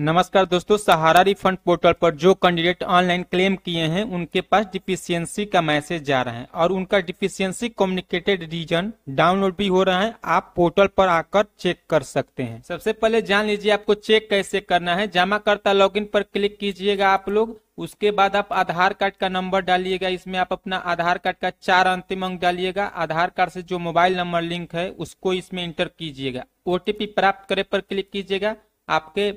नमस्कार दोस्तों, सहारा refund portal पर जो कैंडिडेट ऑनलाइन क्लेम किए हैं उनके पास डिफिशियंसी का मैसेज जा रहा है और उनका डिफिशियंसी कम्युनिकेटेड रीजन डाउनलोड भी हो रहा है। आप पोर्टल पर आकर चेक कर सकते हैं। सबसे पहले जान लीजिए आपको चेक कैसे करना है। जमाकर्ता लॉगिन पर क्लिक कीजिएगा आप लोग। उसके बाद आप आधार कार्ड का नंबर डालिएगा। इसमें आप अपना आधार कार्ड का 4 अंतिम अंक डालिएगा। आधार कार्ड से जो मोबाइल नंबर लिंक है उसको इसमें इंटर कीजिएगा। ओटीपी प्राप्त करे पर क्लिक कीजिएगा। आपके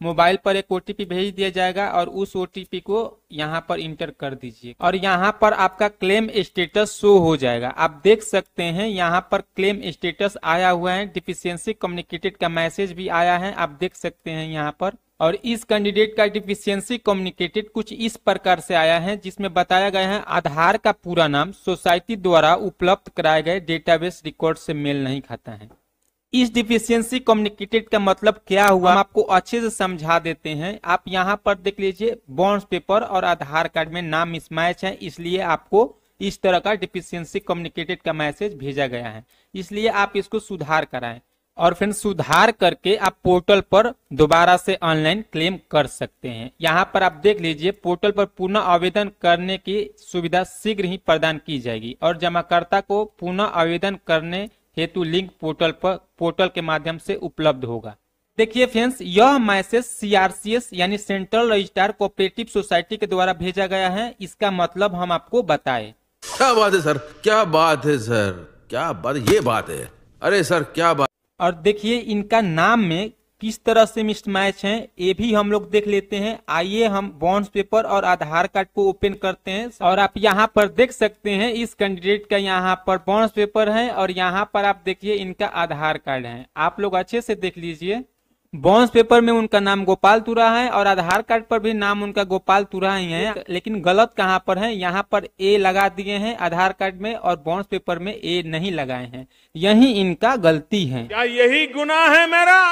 मोबाइल पर एक ओटीपी भेज दिया जाएगा और उस ओटीपी को यहाँ पर इंटर कर दीजिए और यहाँ पर आपका क्लेम स्टेटस शो हो जाएगा। आप देख सकते हैं यहाँ पर क्लेम स्टेटस आया हुआ है, डिफिशियंसी कम्युनिकेटेड का मैसेज भी आया है, आप देख सकते हैं यहाँ पर। और इस कैंडिडेट का डिफिशियंसी कम्युनिकेटेड कुछ इस प्रकार से आया है, जिसमें बताया गया है आधार का पूरा नाम सोसाइटी द्वारा उपलब्ध कराए गए डेटाबेस रिकॉर्ड से मेल नहीं खाता है। इस डिफिशियंसी कम्युनिकेटेड का मतलब क्या हुआ हम आपको अच्छे से समझा देते हैं। आप यहाँ पर देख लीजिए, बॉन्ड्स पेपर और आधार कार्ड में नाम मिसमैच है, इसलिए आपको इस तरह का डिफिशियंसी कम्युनिकेटेड का मैसेज भेजा गया है। इसलिए आप इसको सुधार कराएं और फिर सुधार करके आप पोर्टल पर दोबारा से ऑनलाइन क्लेम कर सकते हैं। यहाँ पर आप देख लीजिए, पोर्टल पर पुनः आवेदन करने की सुविधा शीघ्र ही प्रदान की जाएगी और जमाकर्ता को पुनः आवेदन करने हेतु लिंक पोर्टल के माध्यम से उपलब्ध होगा। देखिए फ्रेंड्स, यह मैसेज सीआरसीएस यानी सेंट्रल रजिस्ट्रार कोऑपरेटिव सोसाइटी के द्वारा भेजा गया है। इसका मतलब हम आपको बताएं। क्या बात है सर, क्या बात है सर, क्या बात, ये बात है। अरे सर क्या बात। और देखिए इनका नाम में किस तरह से मिसमैच है ये भी हम लोग देख लेते हैं। आइए हम बॉन्ड्स पेपर और आधार कार्ड को ओपन करते हैं और आप यहाँ पर देख सकते हैं इस कैंडिडेट का यहाँ पर बॉन्ड्स पेपर है और यहाँ पर आप देखिए इनका आधार कार्ड है। आप लोग अच्छे से देख लीजिए, बॉन्ड्स पेपर में उनका नाम गोपाल तुरा है और आधार कार्ड पर भी नाम उनका गोपाल तुरा ही है, लेकिन गलत कहाँ पर है, यहाँ पर ए लगा दिए हैं आधार कार्ड में और बॉन्ड्स पेपर में ए नहीं लगाए हैं। यही इनका गलती है। क्या यही गुनाह है मेरा?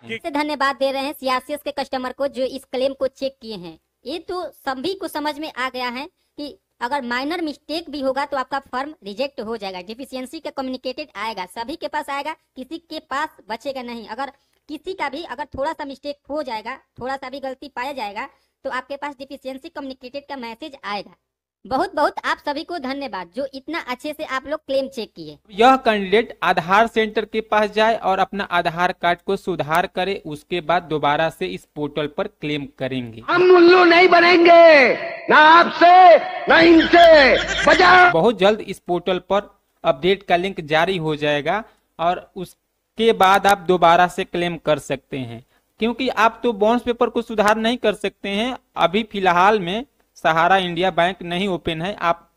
से धन्यवाद दे रहे हैं सीआरसीएस के कस्टमर को जो इस क्लेम को चेक किए हैं। ये तो सभी को समझ में आ गया है कि अगर माइनर मिस्टेक भी होगा तो आपका फॉर्म रिजेक्ट हो जाएगा। डिफिशियंसी का कम्युनिकेटेड आएगा, सभी के पास आएगा, किसी के पास बचेगा नहीं। अगर किसी का भी अगर थोड़ा सा मिस्टेक हो जाएगा, थोड़ा सा भी गलती पाया जाएगा तो आपके पास डिफिशियंसी कम्युनिकेटेड का मैसेज आएगा। बहुत बहुत आप सभी को धन्यवाद जो इतना अच्छे से आप लोग क्लेम चेक किए। यह कैंडिडेट आधार सेंटर के पास जाए और अपना आधार कार्ड को सुधार करे, उसके बाद दोबारा से इस पोर्टल पर क्लेम करेंगे। हम उल्लू नहीं बनेंगे, ना आपसे ना इनसे। बजाओ। बहुत जल्द इस पोर्टल पर अपडेट का लिंक जारी हो जाएगा और उसके बाद आप दोबारा से क्लेम कर सकते हैं। क्योंकि आप तो बॉन्ड्स पेपर को सुधार नहीं कर सकते हैं, अभी फिलहाल में सहारा इंडिया बैंक नहीं ओपन है, आप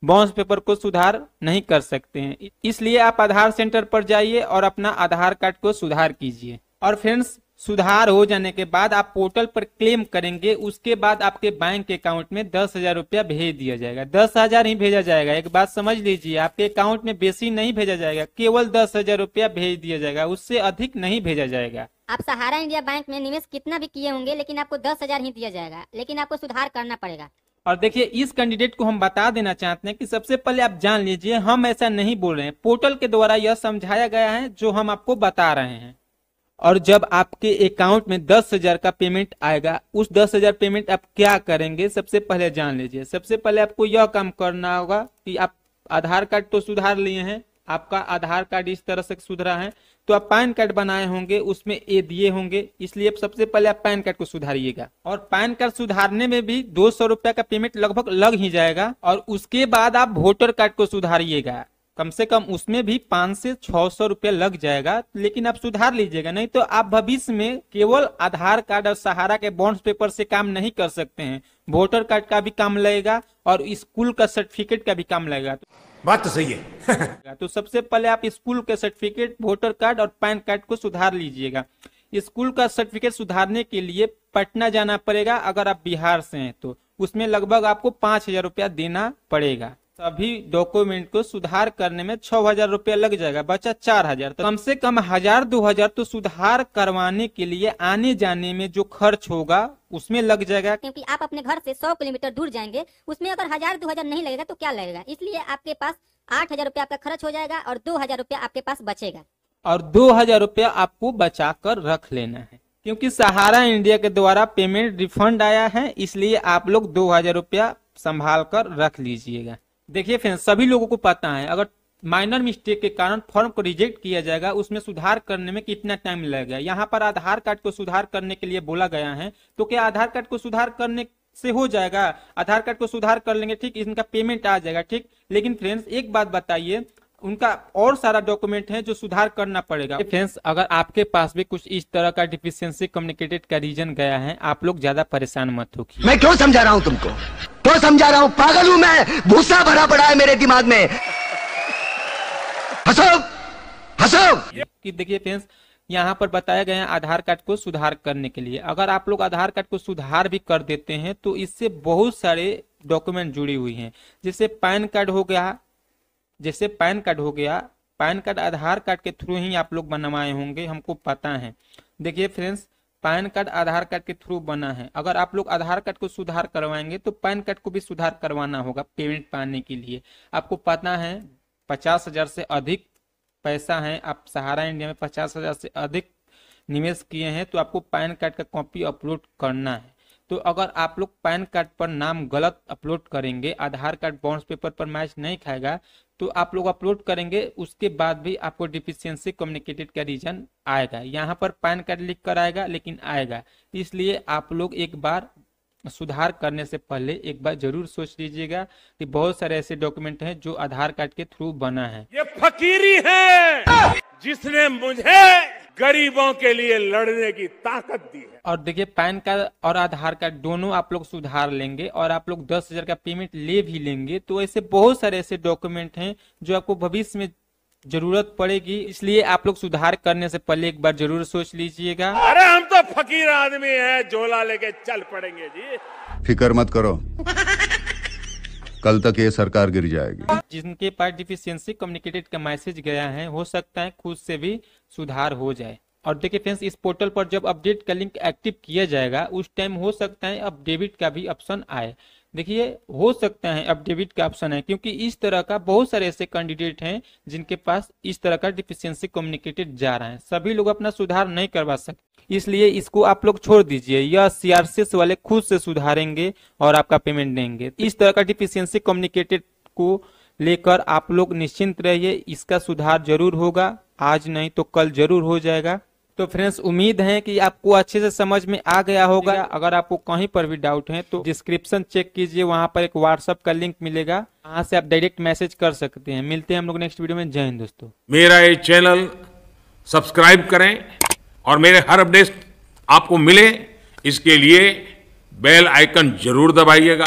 बॉन्ड्स पेपर को सुधार नहीं कर सकते हैं। इसलिए आप आधार सेंटर पर जाइए और अपना आधार कार्ड को सुधार कीजिए। और फ्रेंड्स, सुधार हो जाने के बाद आप पोर्टल पर क्लेम करेंगे, उसके बाद आपके बैंक अकाउंट में 10,000 रुपया भेज दिया जाएगा। 10,000 ही भेजा जाएगा, एक बात समझ लीजिए, आपके अकाउंट में बेसी नहीं भेजा जाएगा, केवल 10,000 रुपया भेज दिया जाएगा, उससे अधिक नहीं भेजा जाएगा। आप सहारा इंडिया बैंक में निवेश कितना भी किए होंगे लेकिन आपको 10,000 ही दिया जाएगा, लेकिन आपको सुधार करना पड़ेगा। और देखिए इस कैंडिडेट को हम बता देना चाहते हैं कि सबसे पहले आप जान लीजिए, हम ऐसा नहीं बोल रहे हैं, पोर्टल के द्वारा यह समझाया गया है जो हम आपको बता रहे हैं। और जब आपके अकाउंट में 10,000 का पेमेंट आएगा, उस 10,000 पेमेंट आप क्या करेंगे सबसे पहले जान लीजिए। सबसे पहले आपको यह काम करना होगा कि आप आधार कार्ड तो सुधार लिए हैं, आपका आधार कार्ड इस तरह से सुधरा है तो आप पैन कार्ड बनाए होंगे, उसमें ए दिए होंगे, इसलिए सबसे पहले आप पैन कार्ड को सुधारिएगा। और पैन कार्ड सुधारने में भी 200 रुपया का पेमेंट लगभग लग ही जाएगा। और उसके बाद आप वोटर कार्ड को सुधारिएगा, कम से कम उसमें भी 500 से 600 रुपया लग जाएगा, लेकिन आप सुधार लीजिएगा, नहीं तो आप भविष्य में केवल आधार कार्ड और सहारा के बॉन्ड्स पेपर से काम नहीं कर सकते हैं। वोटर कार्ड का भी काम लगेगा और स्कूल का सर्टिफिकेट का भी काम लगेगा। बात तो सही है। तो सबसे पहले आप स्कूल के सर्टिफिकेट, वोटर कार्ड और पैन कार्ड को सुधार लीजिएगा। स्कूल का सर्टिफिकेट सुधारने के लिए पटना जाना पड़ेगा, अगर आप बिहार से हैं तो उसमें लगभग आपको 5,000 रुपया देना पड़ेगा। सभी डॉक्यूमेंट को सुधार करने में 6,000 रुपया लग जाएगा, बचा 4,000। तो कम से कम 1,000-2,000 तो सुधार करवाने के लिए आने जाने में जो खर्च होगा उसमें लग जाएगा। क्योंकि आप अपने घर से 100 किलोमीटर दूर जाएंगे, उसमें अगर 1,000-2,000 नहीं लगेगा तो क्या लगेगा। इसलिए आपके पास 8,000 रुपया आपका खर्च हो जाएगा और 2,000 रुपया आपके पास बचेगा। और 2,000 रुपया आपको बचा कर रख लेना है। क्योंकि सहारा इंडिया के द्वारा पेमेंट रिफंड आया है, इसलिए आप लोग 2000 रुपया संभाल कर रख लीजिएगा। देखिए फ्रेंड्स, सभी लोगों को पता है अगर माइनर मिस्टेक के कारण फॉर्म को रिजेक्ट किया जाएगा, उसमें सुधार करने में कितना टाइम लगेगा। यहाँ पर आधार कार्ड को सुधार करने के लिए बोला गया है, तो क्या आधार कार्ड को सुधार करने से हो जाएगा? आधार कार्ड को सुधार कर लेंगे, ठीक, इनका पेमेंट आ जाएगा, ठीक। लेकिन फ्रेंड्स एक बात बताइए, उनका और सारा डॉक्यूमेंट है जो सुधार करना पड़ेगा। फ्रेंड्स अगर आपके पास भी कुछ इस तरह का डिफिशियंसी कम्युनिकेटेड का रीजन गया है, आप लोग ज्यादा परेशान मत होइए। मैं क्यों समझा रहा हूँ तुमको, क्यों समझा रहा हूँ? पागल हूँ मैं, भूसा भरा पड़ा है मेरे दिमाग में। हंसो हंसो। कि देखिए फ्रेंड्स, यहाँ पर बताया गया है आधार कार्ड को सुधार करने के लिए। अगर आप लोग आधार कार्ड को सुधार भी कर देते हैं तो इससे बहुत सारे डॉक्यूमेंट जुड़ी हुई हैं, जैसे पैन कार्ड हो गया, पैन कार्ड आधार कार्ड के थ्रू ही आप लोग बनवाए होंगे, हमको पता है। देखिए फ्रेंड्स, पैन कार्ड आधार कार्ड के थ्रू बना है। अगर आप लोग आधार कार्ड को सुधार करवाएंगे तो पैन कार्ड को भी सुधार करवाना होगा पेमेंट पाने के लिए। आपको पता है 50,000 से अधिक पैसा है, आप सहारा इंडिया में 50,000 से अधिक निवेश किए हैं, तो आपको पैन कार्ड का कॉपी अपलोड करना है। तो अगर आप लोग पैन कार्ड पर नाम गलत अपलोड करेंगे, आधार कार्ड बाउंस पेपर पर मैच नहीं खाएगा, तो आप लोग अपलोड करेंगे, उसके बाद भी आपको डिफिशियंसी कम्युनिकेटेड का रीजन आएगा। यहाँ पर पैन कार्ड लिख कर आएगा, लेकिन आएगा। इसलिए आप लोग एक बार सुधार करने से पहले एक बार जरूर सोच लीजिएगा कि बहुत सारे ऐसे डॉक्यूमेंट हैं जो आधार कार्ड के थ्रू बना है। ये फकीरी है जिसने मुझे गरीबों के लिए लड़ने की ताकत दी है। और देखिए, पैन कार्ड और आधार कार्ड दोनों आप लोग सुधार लेंगे और आप लोग 10,000 का पेमेंट ले भी लेंगे, तो ऐसे बहुत सारे ऐसे डॉक्यूमेंट हैं जो आपको भविष्य में जरूरत पड़ेगी। इसलिए आप लोग सुधार करने से पहले एक बार जरूर सोच लीजिएगा। अरे हम तो फकीर आदमी हैं, झोला लेके चल पड़ेंगे जी। फिक्र मत करो, कल तक ये सरकार गिर जाएगी। जिनके पास डिफिशियंसी कम्युनिकेटेड का मैसेज गया है, हो सकता है खुद से भी सुधार हो जाए। और देखिए फ्रेंड्स, इस पोर्टल पर जब अपडेट का लिंक एक्टिव किया जाएगा, उस टाइम हो सकता है अब डेबिट का भी ऑप्शन आए। देखिए, हो सकता है अब डेबिट का ऑप्शन है, क्योंकि इस तरह का बहुत सारे ऐसे कैंडिडेट हैं जिनके पास इस तरह का डिफिशियंसी कम्युनिकेटेड जा रहा है। सभी लोग अपना सुधार नहीं करवा सकते, इसलिए इसको आप लोग छोड़ दीजिए। यह सीआरसीएस वाले खुद से सुधारेंगे और आपका पेमेंट देंगे। इस तरह का डिफिशियंसी कम्युनिकेटेड को लेकर आप लोग निश्चिंत रहिए, इसका सुधार जरूर होगा, आज नहीं तो कल जरूर हो जाएगा। तो फ्रेंड्स, उम्मीद है कि आपको अच्छे से समझ में आ गया होगा। अगर आपको कहीं पर भी डाउट है तो डिस्क्रिप्शन चेक कीजिए, वहां पर एक व्हाट्सएप का लिंक मिलेगा, वहां से आप डायरेक्ट मैसेज कर सकते हैं। मिलते हैं हम लोग नेक्स्ट वीडियो में। जय हिंद दोस्तों। मेरा ये चैनल सब्सक्राइब करें और मेरे हर अपडेट आपको मिले, इसके लिए बेल आइकन जरूर दबाइएगा।